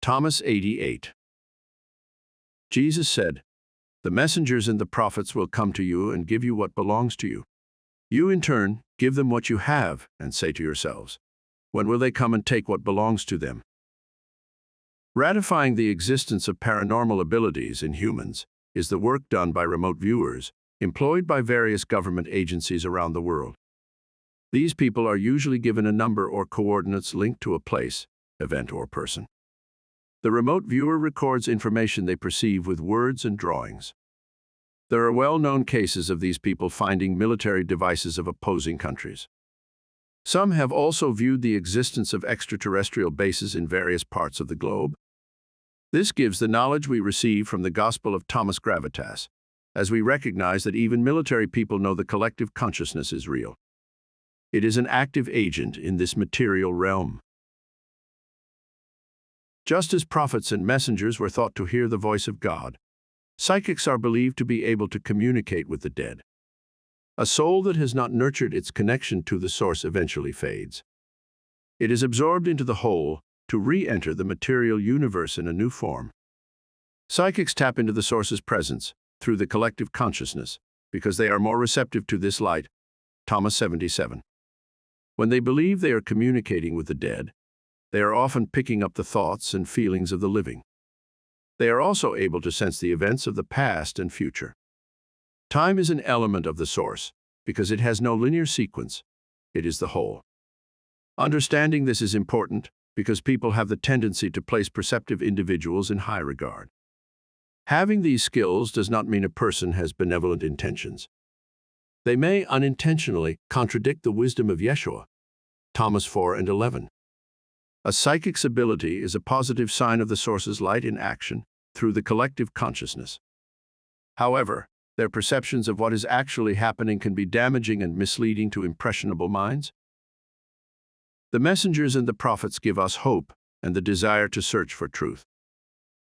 Thomas 88. Jesus said, "The messengers and the prophets will come to you and give you what belongs to you. You, in turn, give them what you have and say to yourselves, when will they come and take what belongs to them?" Ratifying the existence of paranormal abilities in humans is the work done by remote viewers employed by various government agencies around the world. These people are usually given a number or coordinates linked to a place, event, or person. The remote viewer records information they perceive with words and drawings. There are well-known cases of these people finding military devices of opposing countries. Some have also viewed the existence of extraterrestrial bases in various parts of the globe. This gives the knowledge we receive from the Gospel of Thomas Gravitas, as we recognize that even military people know the collective consciousness is real. It is an active agent in this material realm. Just as prophets and messengers were thought to hear the voice of God, psychics are believed to be able to communicate with the dead. A soul that has not nurtured its connection to the source eventually fades. It is absorbed into the whole to re-enter the material universe in a new form. Psychics tap into the source's presence through the collective consciousness because they are more receptive to this light. Thomas 77. When they believe they are communicating with the dead, they are often picking up the thoughts and feelings of the living. They are also able to sense the events of the past and future. Time is an element of the source because it has no linear sequence. It is the whole. Understanding this is important because people have the tendency to place perceptive individuals in high regard. Having these skills does not mean a person has benevolent intentions. They may unintentionally contradict the wisdom of Yeshua. Thomas 4:11. A psychic's ability is a positive sign of the source's light in action through the collective consciousness. However, their perceptions of what is actually happening can be damaging and misleading to impressionable minds. The messengers and the prophets give us hope and the desire to search for truth.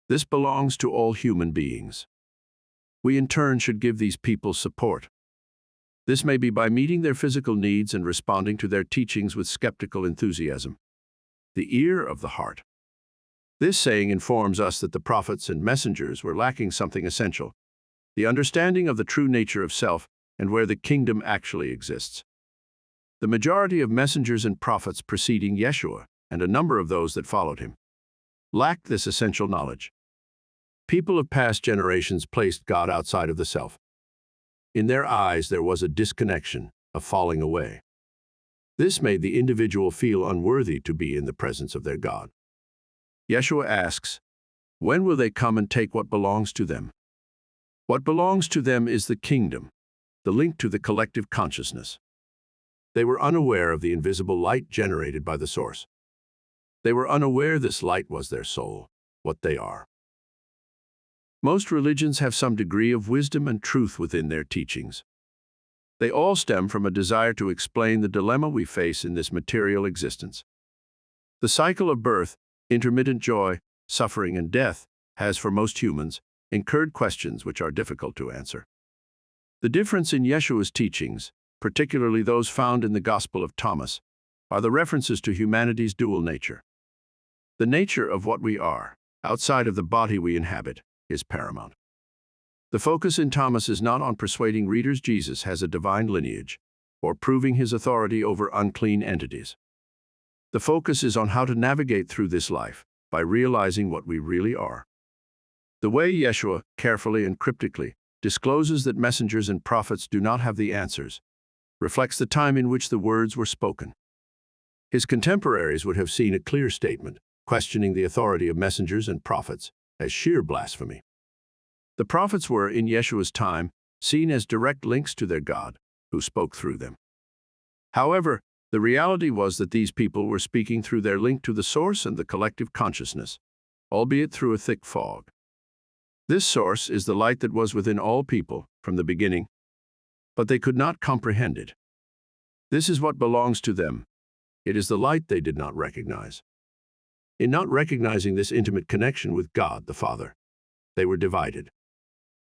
This belongs to all human beings. We in turn should give these people support. This may be by meeting their physical needs and responding to their teachings with skeptical enthusiasm. The ear of the heart. This saying informs us that the prophets and messengers were lacking something essential, the understanding of the true nature of self and where the kingdom actually exists. The majority of messengers and prophets preceding Yeshua, and a number of those that followed him, lacked this essential knowledge. People of past generations placed God outside of the self. In their eyes, there was a disconnection, a falling away. This made the individual feel unworthy to be in the presence of their God. Yeshua asks, when will they come and take what belongs to them? What belongs to them is the kingdom, the link to the collective consciousness. They were unaware of the invisible light generated by the source. They were unaware this light was their soul, what they are. Most religions have some degree of wisdom and truth within their teachings. They all stem from a desire to explain the dilemma we face in this material existence. The cycle of birth, intermittent joy, suffering, and death has, for most humans, incurred questions which are difficult to answer. The difference in Yeshua's teachings, particularly those found in the Gospel of Thomas, are the references to humanity's dual nature. The nature of what we are, outside of the body we inhabit, is paramount. The focus in Thomas is not on persuading readers Jesus has a divine lineage or proving his authority over unclean entities. The focus is on how to navigate through this life by realizing what we really are. The way Yeshua, carefully and cryptically, discloses that messengers and prophets do not have the answers, reflects the time in which the words were spoken. His contemporaries would have seen a clear statement, questioning the authority of messengers and prophets as sheer blasphemy. The prophets were, in Yeshua's time, seen as direct links to their God, who spoke through them. However, the reality was that these people were speaking through their link to the source and the collective consciousness, albeit through a thick fog. This source is the light that was within all people from the beginning, but they could not comprehend it. This is what belongs to them. It is the light they did not recognize. In not recognizing this intimate connection with God the Father, they were divided.